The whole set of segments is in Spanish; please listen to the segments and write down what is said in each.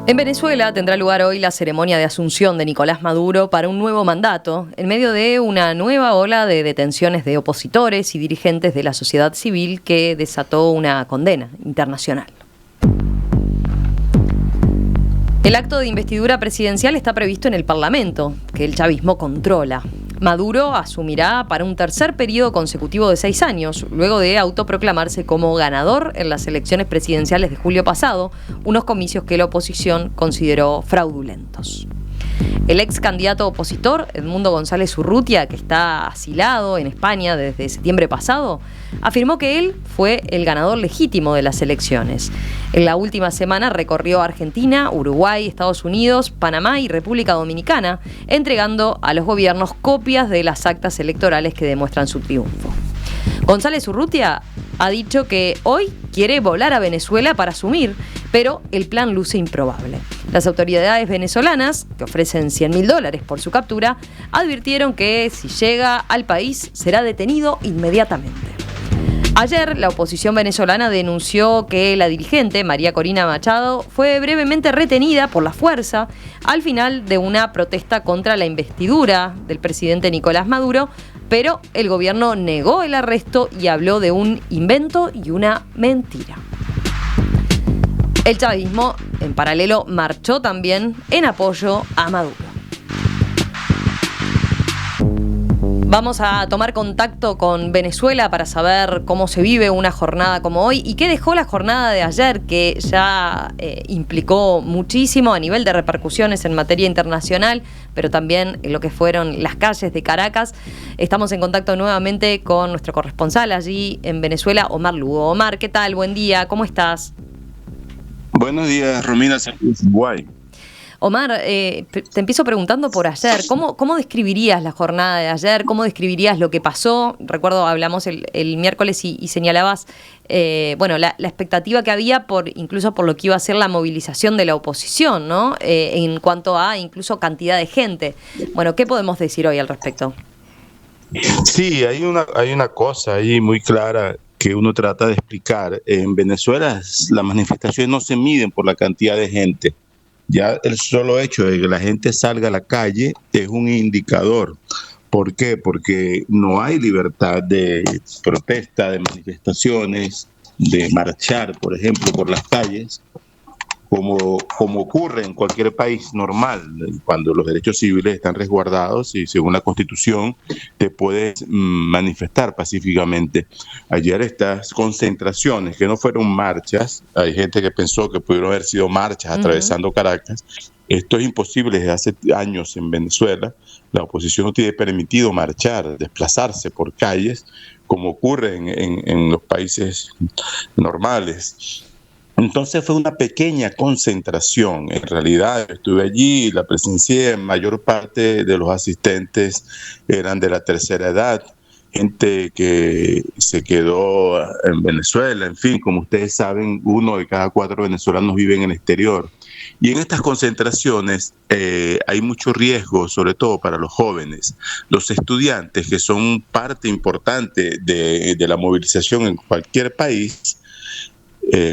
En Venezuela tendrá lugar hoy la ceremonia de asunción de Nicolás Maduro para un nuevo mandato, en medio de una nueva ola de detenciones de opositores y dirigentes de la sociedad civil que desató una condena internacional. El acto de investidura presidencial está previsto en el Parlamento, que el chavismo controla. Maduro asumirá para un tercer periodo consecutivo de 6 años, luego de autoproclamarse como ganador en las elecciones presidenciales de julio pasado, unos comicios que la oposición consideró fraudulentos. El ex candidato opositor, Edmundo González Urrutia, que está asilado en España desde septiembre pasado, afirmó que él fue el ganador legítimo de las elecciones. En la última semana recorrió Argentina, Uruguay, Estados Unidos, Panamá y República Dominicana, entregando a los gobiernos copias de las actas electorales que demuestran su triunfo. González Urrutia ha dicho que hoy quiere volar a Venezuela para asumir, pero el plan luce improbable. Las autoridades venezolanas, que ofrecen $100.000 por su captura, advirtieron que si llega al país será detenido inmediatamente. Ayer, la oposición venezolana denunció que la dirigente, María Corina Machado, fue brevemente retenida por la fuerza al final de una protesta contra la investidura del presidente Nicolás Maduro, pero el gobierno negó el arresto y habló de un invento y una mentira. El chavismo, en paralelo, marchó también en apoyo a Maduro. Vamos a tomar contacto con Venezuela para saber cómo se vive una jornada como hoy y qué dejó la jornada de ayer, que ya implicó muchísimo a nivel de repercusiones en materia internacional, pero también en lo que fueron las calles de Caracas. Estamos en contacto nuevamente con nuestro corresponsal allí en Venezuela, Omar Lugo. Omar, ¿qué tal? Buen día, ¿cómo estás? Buenos días, Romina, Uruguay. Omar, te empiezo preguntando por ayer. ¿Cómo describirías la jornada de ayer? ¿Cómo describirías lo que pasó? Recuerdo, hablamos el miércoles y señalabas la expectativa que había incluso por lo que iba a ser la movilización de la oposición, ¿no? En cuanto a incluso cantidad de gente. Bueno, ¿qué podemos decir hoy al respecto? Sí, hay una cosa ahí muy clara que uno trata de explicar. En Venezuela las manifestaciones no se miden por la cantidad de gente. Ya el solo hecho de que la gente salga a la calle es un indicador. ¿Por qué? Porque no hay libertad de protesta, de manifestaciones, de marchar, por ejemplo, por las calles, como ocurre en cualquier país normal, cuando los derechos civiles están resguardados y según la Constitución te puedes manifestar pacíficamente. Ayer estas concentraciones, que no fueron marchas, hay gente que pensó que pudieron haber sido marchas atravesando Caracas. Esto es imposible desde hace años en Venezuela. La oposición no tiene permitido marchar, desplazarse por calles, como ocurre en los países normales. Entonces fue una pequeña concentración. En realidad estuve allí, la presencié, mayor parte de los asistentes eran de la tercera edad, gente que se quedó en Venezuela. En fin, como ustedes saben, 1 de cada 4 venezolanos vive en el exterior. Y en estas concentraciones hay mucho riesgo, sobre todo para los jóvenes, los estudiantes, que son parte importante de la movilización en cualquier país.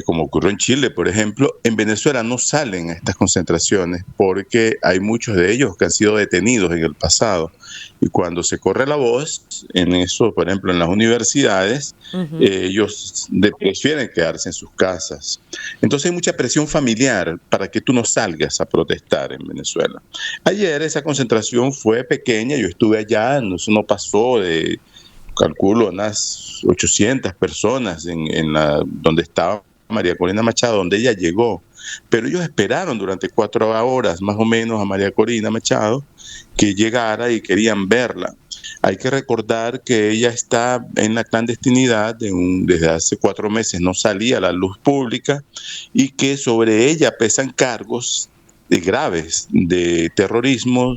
Como ocurrió en Chile, por ejemplo. En Venezuela no salen a estas concentraciones porque hay muchos de ellos que han sido detenidos en el pasado. Y cuando se corre la voz, en eso, por ejemplo, en las universidades, ellos prefieren quedarse en sus casas. Entonces hay mucha presión familiar para que tú no salgas a protestar en Venezuela. Ayer esa concentración fue pequeña, yo estuve allá, eso no pasó de... calculo unas 800 personas donde estaba María Corina Machado, donde ella llegó. Pero ellos esperaron durante 4 horas más o menos a María Corina Machado que llegara y querían verla. Hay que recordar que ella está en la clandestinidad desde hace 4 meses, no salía a la luz pública, y que sobre ella pesan cargos graves de terrorismo,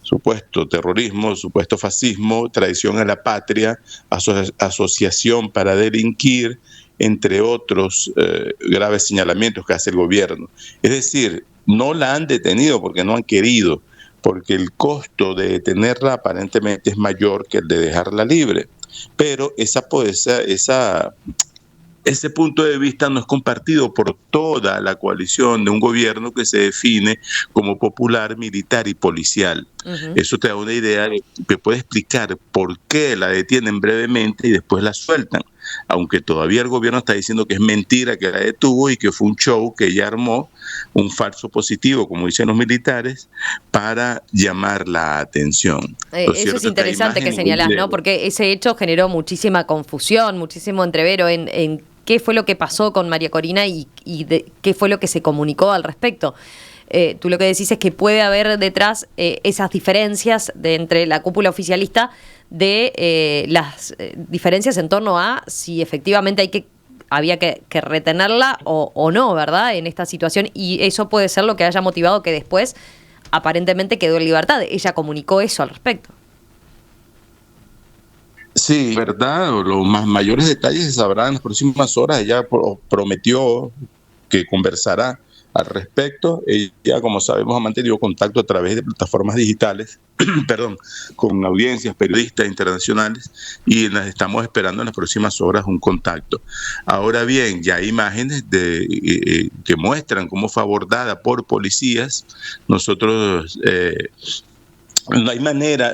supuesto terrorismo, supuesto fascismo, traición a la patria, asociación para delinquir, entre otros graves señalamientos que hace el gobierno. Es decir, no la han detenido porque no han querido, porque el costo de detenerla aparentemente es mayor que el de dejarla libre. Pero esa ese punto de vista no es compartido por toda la coalición de un gobierno que se define como popular, militar y policial. Eso te da una idea que puede explicar por qué la detienen brevemente y después la sueltan, aunque todavía el gobierno está diciendo que es mentira que la detuvo y que fue un show que ella armó, un falso positivo, como dicen los militares, para llamar la atención. Eso es interesante que señalás, ¿no? Porque ese hecho generó muchísima confusión, muchísimo entrevero en qué fue lo que pasó con María Corina y qué fue lo que se comunicó al respecto. Tú lo que decís es que puede haber detrás esas diferencias entre la cúpula oficialista de las diferencias en torno a si efectivamente había que retenerla o no, ¿verdad? En esta situación, y eso puede ser lo que haya motivado que después aparentemente quedó en libertad. Ella comunicó eso al respecto. Sí, verdad, los mayores detalles se sabrán en las próximas horas. Ella prometió que conversará al respecto. Ella, como sabemos, ha mantenido contacto a través de plataformas digitales, perdón, con audiencias, periodistas internacionales, y las estamos esperando en las próximas horas un contacto. Ahora bien, ya hay imágenes que muestran cómo fue abordada por policías. Nosotros no hay manera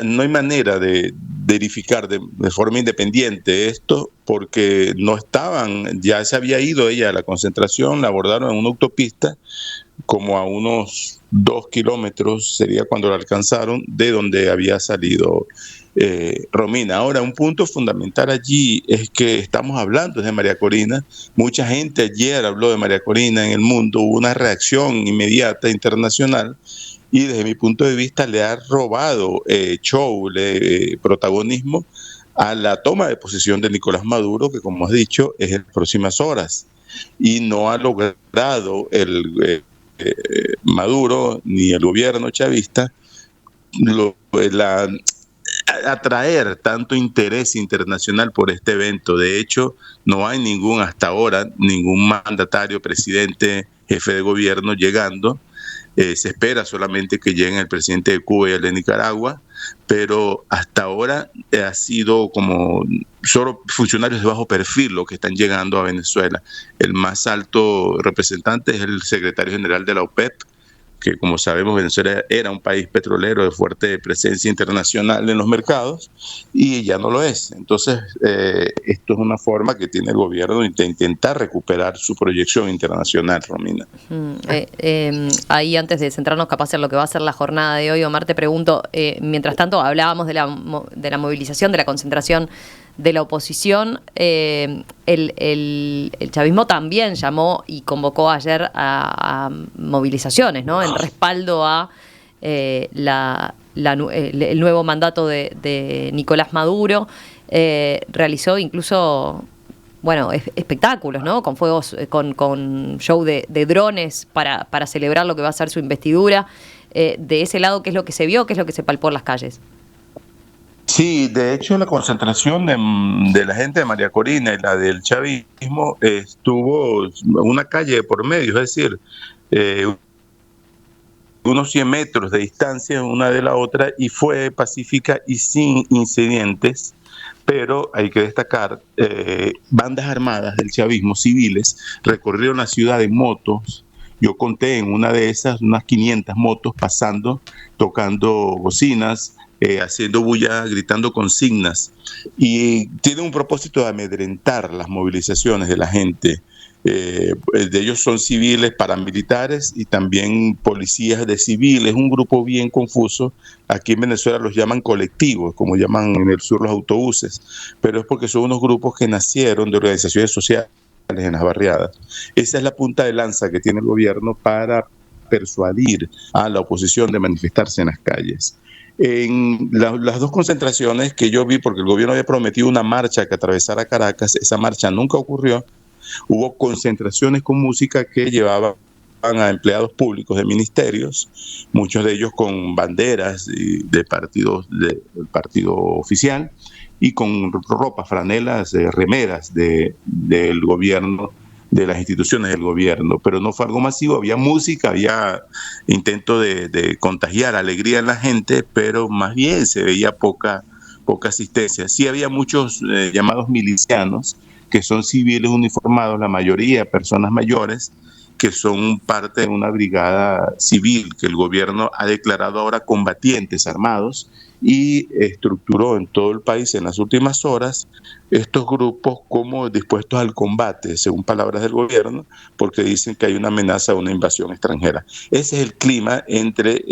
de verificar de forma independiente esto, porque no estaban, ya se había ido ella a la concentración, la abordaron en una autopista como a unos 2 kilómetros, sería cuando la alcanzaron, de donde había salido Romina. Ahora, un punto fundamental allí es que estamos hablando de María Corina. Mucha gente ayer habló de María Corina en el mundo, hubo una reacción inmediata internacional, y desde mi punto de vista le ha robado protagonismo a la toma de posesión de Nicolás Maduro, que, como has dicho, es en las próximas horas, y no ha logrado Maduro ni el gobierno chavista atraer tanto interés internacional por este evento. De hecho, no hay hasta ahora ningún mandatario, presidente, jefe de gobierno llegando. Se espera solamente que lleguen el presidente de Cuba y el de Nicaragua, pero hasta ahora ha sido como solo funcionarios de bajo perfil los que están llegando a Venezuela. El más alto representante es el secretario general de la OPEP, que, como sabemos, Venezuela era un país petrolero de fuerte presencia internacional en los mercados, y ya no lo es. Entonces, esto es una forma que tiene el gobierno de intentar recuperar su proyección internacional, Romina. Ahí, antes de centrarnos capaz en lo que va a ser la jornada de hoy, Omar, te pregunto, mientras tanto hablábamos de la movilización, de la concentración de la oposición. El chavismo también llamó y convocó ayer a movilizaciones, ¿no? En respaldo a el nuevo mandato de Nicolás Maduro. Realizó incluso, bueno, espectáculos, ¿no? Con fuegos, con show de drones para celebrar lo que va a ser su investidura. De ese lado, ¿qué es lo que se vio? ¿Qué es lo que se palpó en las calles? Sí, de hecho la concentración de la gente de María Corina y la del chavismo estuvo una calle por medio, es decir, unos 100 metros de distancia una de la otra, y fue pacífica y sin incidentes, pero hay que destacar, bandas armadas del chavismo, civiles, recorrieron la ciudad en motos. Yo conté en una de esas unas 500 motos pasando, tocando bocinas, haciendo bulla, gritando consignas, y tiene un propósito de amedrentar las movilizaciones de la gente. De ellos son civiles, paramilitares y también policías de civiles, un grupo bien confuso. Aquí en Venezuela los llaman colectivos, como llaman en el sur los autobuses, pero es porque son unos grupos que nacieron de organizaciones sociales en las barriadas. Esa es la punta de lanza que tiene el gobierno para persuadir a la oposición de manifestarse en las calles. En las dos concentraciones que yo vi, porque el gobierno había prometido una marcha que atravesara Caracas, esa marcha nunca ocurrió. Hubo concentraciones con música que llevaban a empleados públicos de ministerios, muchos de ellos con banderas del partido oficial y con ropa, franelas, remeras del gobierno, de las instituciones del gobierno, pero no fue algo masivo. Había música, había intento de contagiar alegría en la gente, pero más bien se veía poca asistencia. Sí había muchos llamados milicianos que son civiles uniformados, la mayoría personas mayores, que son parte de una brigada civil que el gobierno ha declarado ahora combatientes armados y estructuró en todo el país en las últimas horas estos grupos como dispuestos al combate, según palabras del gobierno, porque dicen que hay una amenaza de una invasión extranjera. Ese es el clima entre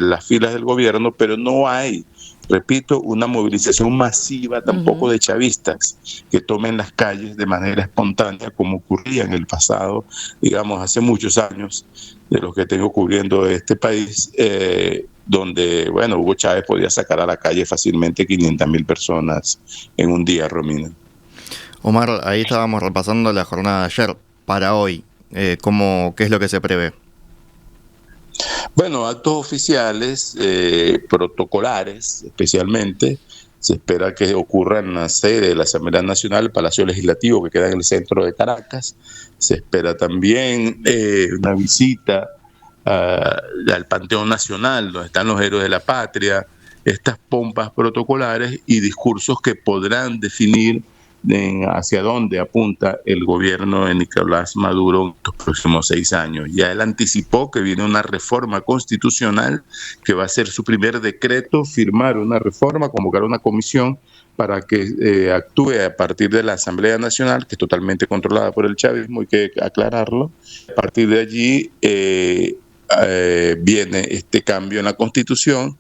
las filas del gobierno, pero no hay, repito, una movilización masiva tampoco de chavistas que tomen las calles de manera espontánea como ocurría en el pasado, digamos, hace muchos años, de los que tengo cubriendo este país, donde, bueno, Hugo Chávez podía sacar a la calle fácilmente 500.000 personas en un día, Romina. Omar, ahí estábamos repasando la jornada de ayer. Para hoy, ¿qué es lo que se prevé? Bueno, actos oficiales, protocolares especialmente, se espera que ocurra en la sede de la Asamblea Nacional, el Palacio Legislativo, que queda en el centro de Caracas. Se espera también una visita al Panteón Nacional, donde están los héroes de la patria, estas pompas protocolares y discursos que podrán definir hacia dónde apunta el gobierno de Nicolás Maduro en estos próximos 6 años. Ya él anticipó que viene una reforma constitucional, que va a ser su primer decreto, firmar una reforma, convocar una comisión para que actúe a partir de la Asamblea Nacional, que es totalmente controlada por el chavismo, hay que aclararlo. A partir de allí viene este cambio en la Constitución,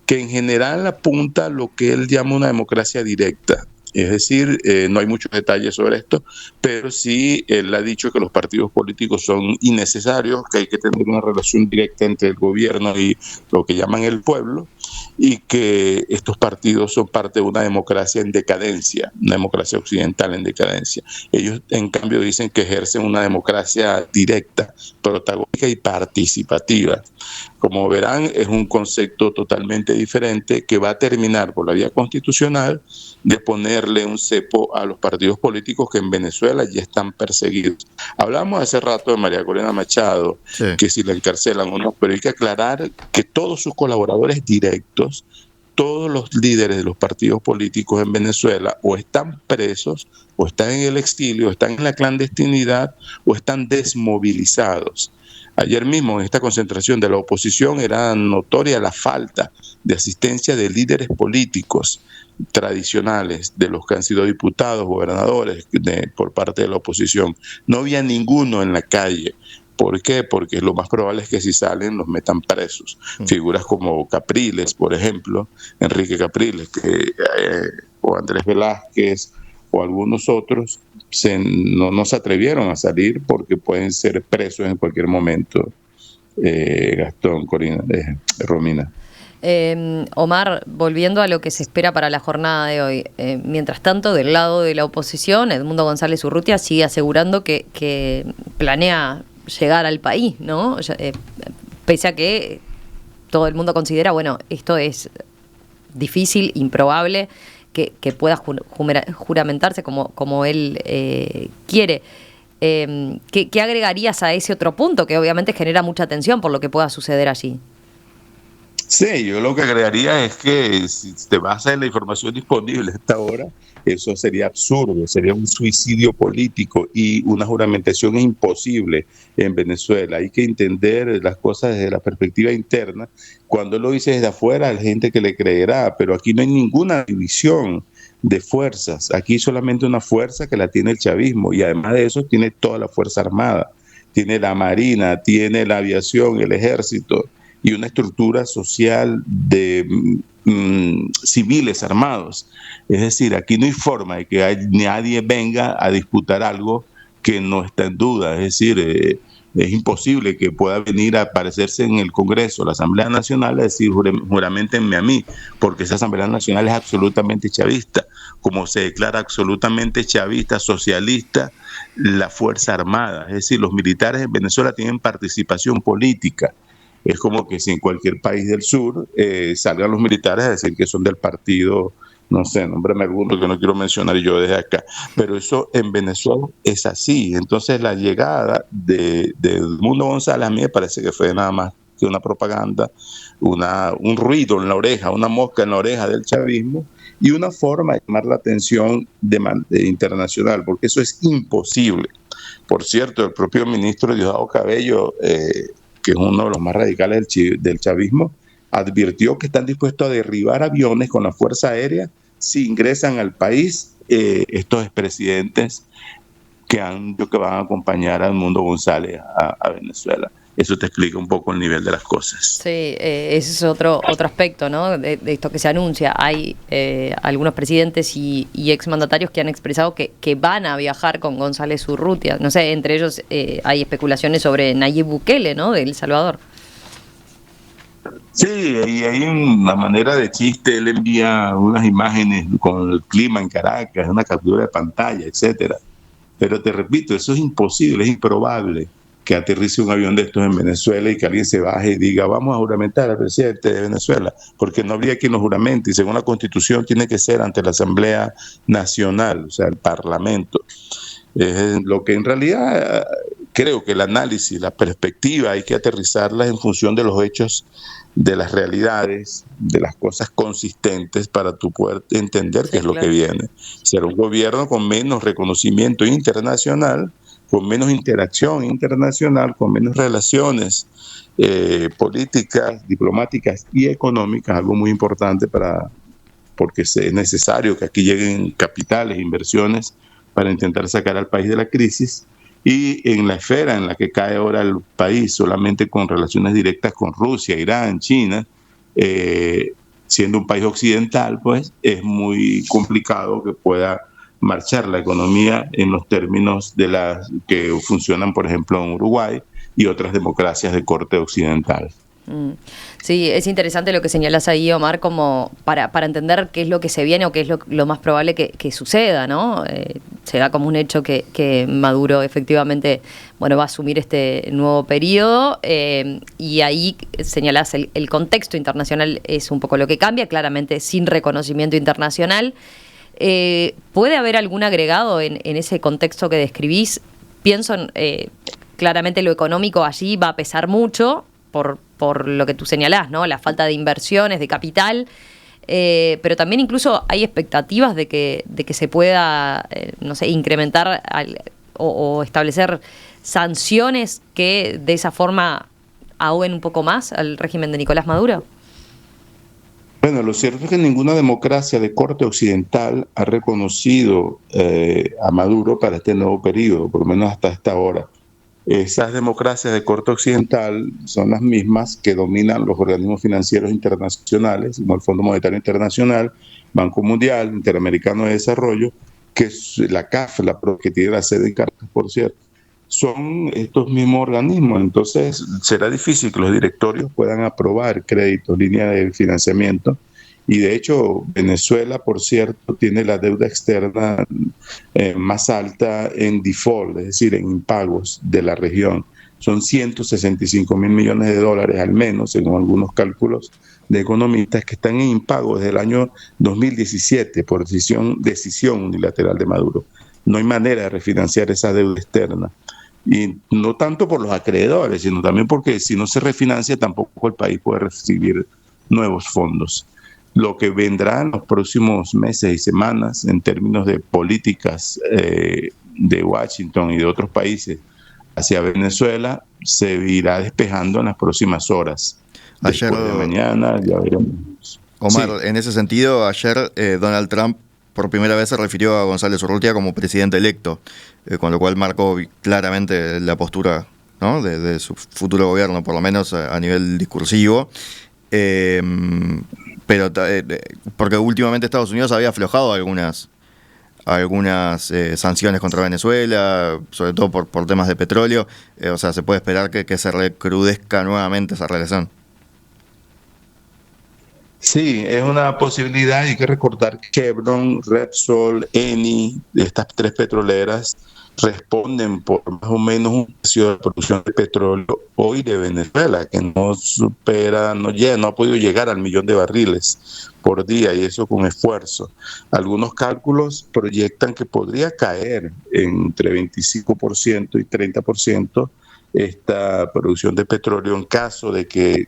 que en general apunta a lo que él llama una democracia directa. Es decir, no hay muchos detalles sobre esto, pero sí él ha dicho que los partidos políticos son innecesarios, que hay que tener una relación directa entre el gobierno y lo que llaman el pueblo, y que estos partidos son parte de una democracia en decadencia, una democracia occidental en decadencia. Ellos, en cambio, dicen que ejercen una democracia directa, protagónica y participativa. Como verán, es un concepto totalmente diferente que va a terminar por la vía constitucional de ponerle un cepo a los partidos políticos que en Venezuela ya están perseguidos. Hablamos hace rato de María Corina Machado, sí, que si la encarcelan o no, pero hay que aclarar que todos sus colaboradores directos, todos los líderes de los partidos políticos en Venezuela o están presos, o están en el exilio, o están en la clandestinidad, o están desmovilizados. Ayer mismo en esta concentración de la oposición era notoria la falta de asistencia de líderes políticos tradicionales, de los que han sido diputados, gobernadores, por parte de la oposición. No había ninguno en la calle. ¿Por qué? Porque lo más probable es que si salen los metan presos. Figuras como Capriles, por ejemplo, Enrique Capriles, o Andrés Velázquez, o algunos otros, no se atrevieron a salir porque pueden ser presos en cualquier momento. Gastón, Corina, Romina. Omar, volviendo a lo que se espera para la jornada de hoy, mientras tanto, del lado de la oposición, Edmundo González Urrutia sigue asegurando que planea llegar al país, ¿no? Pese a que todo el mundo considera, bueno, esto es difícil, improbable, que pueda juramentarse como él quiere. ¿Qué agregarías a ese otro punto que obviamente genera mucha tensión por lo que pueda suceder allí? Sí, yo lo que agregaría es que si te basas en la información disponible a esta hora, eso sería absurdo, sería un suicidio político y una juramentación imposible en Venezuela. Hay que entender las cosas desde la perspectiva interna. Cuando lo dice desde afuera, hay gente que le creerá, pero aquí no hay ninguna división de fuerzas. Aquí solamente una fuerza que la tiene el chavismo y además de eso tiene toda la fuerza armada. Tiene la marina, tiene la aviación, el ejército y una estructura social de civiles armados. Es decir, aquí no hay forma de que nadie venga a disputar algo que no está en duda. Es decir, es imposible que pueda venir a aparecerse en el Congreso, la Asamblea Nacional, a decir juramentenme a mí, porque esa Asamblea Nacional es absolutamente chavista, como se declara absolutamente chavista, socialista, la Fuerza Armada. Es decir, los militares en Venezuela tienen participación política. Es como que si en cualquier país del sur salgan los militares a decir que son del partido, no sé, nómbrame alguno que no quiero mencionar yo desde acá, pero eso en Venezuela es así. Entonces la llegada de Edmundo González a mí me parece que fue nada más que una propaganda, un ruido en la oreja, una mosca en la oreja del chavismo, y una forma de llamar la atención internacional, porque eso es imposible. Por cierto, el propio ministro Diosdado Cabello, que es uno de los más radicales del chavismo, advirtió que están dispuestos a derribar aviones con la Fuerza Aérea si ingresan al país estos expresidentes que van a acompañar a Edmundo González a Venezuela. Eso te explica un poco el nivel de las cosas. Sí, ese es otro aspecto, ¿no? De esto que se anuncia. Hay algunos presidentes y exmandatarios que han expresado que van a viajar con González Urrutia. No sé, entre ellos hay especulaciones sobre Nayib Bukele, ¿no? De El Salvador. Sí, y hay una manera de chiste. Él envía unas imágenes con el clima en Caracas, una captura de pantalla, etcétera. Pero te repito, eso es imposible, es improbable que aterrice un avión de estos en Venezuela y que alguien se baje y diga vamos a juramentar al presidente de Venezuela, porque no habría quien lo juramente, y según la Constitución tiene que ser ante la Asamblea Nacional, o sea, el Parlamento. Lo que en realidad creo que el análisis, la perspectiva hay que aterrizarlas en función de los hechos, de las realidades, de las cosas consistentes para tu poder entender qué es lo que viene. Será un gobierno con menos reconocimiento internacional, con menos interacción internacional, con menos relaciones políticas, diplomáticas y económicas, algo muy importante porque es necesario que aquí lleguen capitales, inversiones para intentar sacar al país de la crisis, y en la esfera en la que cae ahora el país, solamente con relaciones directas con Rusia, Irán, China, siendo un país occidental, pues es muy complicado que pueda marchar la economía en los términos de las que funcionan, por ejemplo, en Uruguay y otras democracias de corte occidental. Sí, es interesante lo que señalas ahí, Omar, como para entender qué es lo que se viene o qué es lo más probable que suceda, ¿no? Se da como un hecho que Maduro efectivamente, bueno, va a asumir este nuevo periodo, y ahí señalás el contexto internacional es un poco lo que cambia, claramente sin reconocimiento internacional. ¿Puede haber algún agregado en ese contexto que describís? Pienso claramente lo económico allí va a pesar mucho por lo que tú señalás, ¿no? La falta de inversiones, de capital, pero también incluso hay expectativas de que se pueda, no sé, incrementar o establecer sanciones que de esa forma ahoguen un poco más al régimen de Nicolás Maduro. Bueno, lo cierto es que ninguna democracia de corte occidental ha reconocido a Maduro para este nuevo periodo, por lo menos hasta esta hora. Esas democracias de corte occidental son las mismas que dominan los organismos financieros internacionales, como el Fondo Monetario Internacional, Banco Mundial, Interamericano de Desarrollo, que es la CAF, que tiene la sede en Caracas, por cierto. Son estos mismos organismos, entonces será difícil que los directorios puedan aprobar créditos, líneas de financiamiento, y de hecho Venezuela, por cierto, tiene la deuda externa más alta en default, es decir, en impagos de la región. Son 165 mil millones de dólares al menos, según algunos cálculos de economistas, que están en impago desde el año 2017 por decisión unilateral de Maduro. No hay manera de refinanciar esa deuda externa. Y no tanto por los acreedores, sino también porque si no se refinancia tampoco el país puede recibir nuevos fondos. Lo que vendrá en los próximos meses y semanas en términos de políticas de Washington y de otros países hacia Venezuela se irá despejando en las próximas horas. Ayer, después de mañana ya veremos. Omar, Sí. en ese sentido, ayer Donald Trump por primera vez se refirió a González Urrutia como presidente electo, con lo cual marcó claramente la postura, ¿no?, de su futuro gobierno, por lo menos a nivel discursivo. Pero porque últimamente Estados Unidos había aflojado algunas sanciones contra Venezuela, sobre todo por temas de petróleo. O sea, se puede esperar que se recrudezca nuevamente esa relación. Sí, es una posibilidad. Hay que recordar que Chevron, Repsol, Eni, estas tres petroleras responden por más o menos un tercio de la producción de petróleo hoy de Venezuela, que no ha podido llegar al 1.000.000 de barriles por día, y eso con esfuerzo. Algunos cálculos proyectan que podría caer entre 25% y 30% esta producción de petróleo en caso de que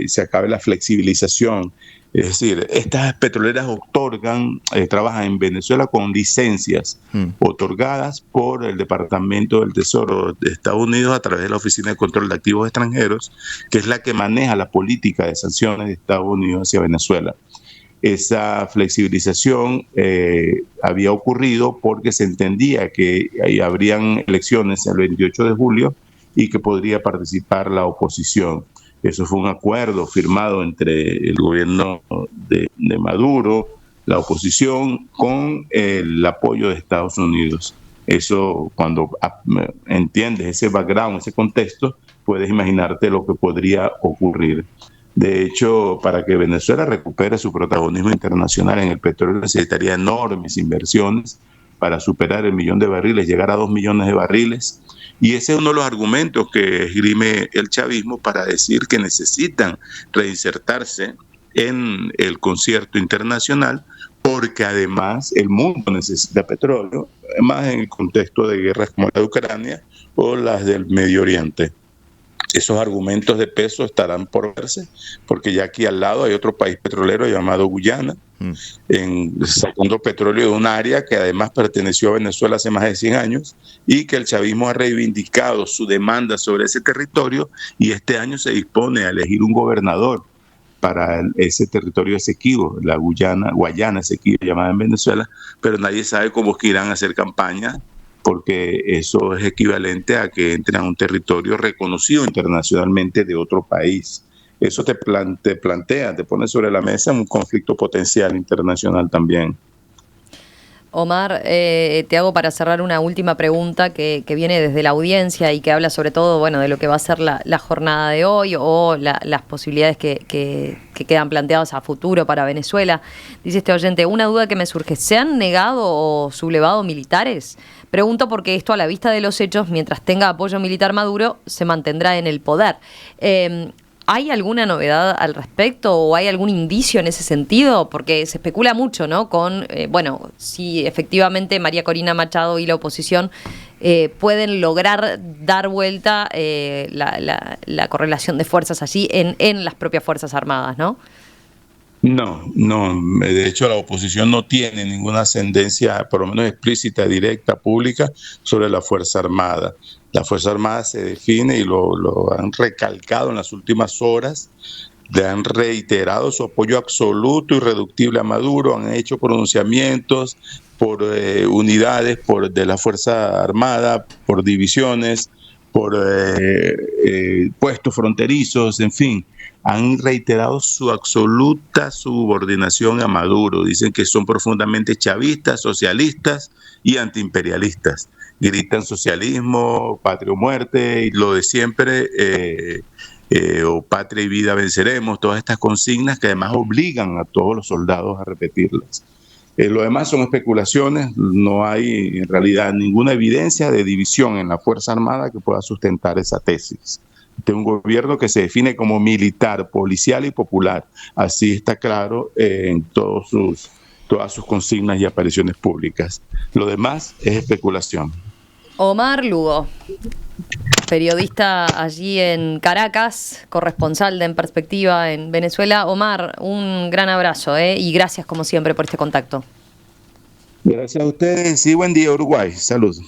se acabe la flexibilización Es decir, estas petroleras trabajan en Venezuela con licencias otorgadas por el Departamento del Tesoro de Estados Unidos a través de la Oficina de Control de Activos Extranjeros, que es la que maneja la política de sanciones de Estados Unidos hacia Venezuela. Esa flexibilización había ocurrido porque se entendía que ahí habrían elecciones el 28 de julio y que podría participar la oposición. Eso fue un acuerdo firmado entre el gobierno de Maduro, la oposición, con el apoyo de Estados Unidos. Eso, cuando entiendes ese background, ese contexto, puedes imaginarte lo que podría ocurrir. De hecho, para que Venezuela recupere su protagonismo internacional en el petróleo, necesitaría enormes inversiones para superar el 1.000.000 de barriles, llegar a 2 millones de barriles. Y ese es uno de los argumentos que esgrime el chavismo para decir que necesitan reinsertarse en el concierto internacional, porque además el mundo necesita petróleo, más en el contexto de guerras como la de Ucrania o las del Medio Oriente. Esos argumentos de peso estarán por verse, porque ya aquí al lado hay otro país petrolero llamado Guyana, sacando petróleo de un área que además perteneció a Venezuela hace más de 100 años y que el chavismo ha reivindicado su demanda sobre ese territorio, y este año se dispone a elegir un gobernador para ese territorio Esequibo, la Guayana Esequibo llamada en Venezuela, pero nadie sabe cómo es que irán a hacer campaña, porque eso es equivalente a que entren a un territorio reconocido internacionalmente de otro país. Eso te pone sobre la mesa un conflicto potencial internacional también. Omar, te hago para cerrar una última pregunta que viene desde la audiencia y que habla sobre todo, bueno, de lo que va a ser la jornada de hoy o las posibilidades que quedan planteadas a futuro para Venezuela. Dice este oyente, una duda que me surge, ¿se han negado o sublevado militares? Pregunto porque esto, a la vista de los hechos, mientras tenga apoyo militar Maduro, se mantendrá en el poder. ¿Hay alguna novedad al respecto o hay algún indicio en ese sentido? Porque se especula mucho, ¿no? Con, si efectivamente María Corina Machado y la oposición pueden lograr dar vuelta la correlación de fuerzas allí en las propias Fuerzas Armadas, ¿no? No, de hecho la oposición no tiene ninguna ascendencia, por lo menos explícita, directa, pública, sobre la Fuerza Armada. La Fuerza Armada se define, y lo han recalcado en las últimas horas, le han reiterado su apoyo absoluto y irreductible a Maduro, han hecho pronunciamientos por unidades de la Fuerza Armada, por divisiones, por puestos fronterizos, en fin. Han reiterado su absoluta subordinación a Maduro. Dicen que son profundamente chavistas, socialistas y antiimperialistas. Gritan socialismo, patria o muerte, y lo de siempre, o patria y vida venceremos, todas estas consignas que además obligan a todos los soldados a repetirlas. Lo demás son especulaciones, no hay en realidad ninguna evidencia de división en la Fuerza Armada que pueda sustentar esa tesis. De un gobierno que se define como militar, policial y popular. Así está claro en todas sus consignas y apariciones públicas. Lo demás es especulación. Omar Lugo, periodista allí en Caracas, corresponsal de En Perspectiva en Venezuela. Omar, un gran abrazo y gracias como siempre por este contacto. Gracias a ustedes y buen día, Uruguay. Saludos.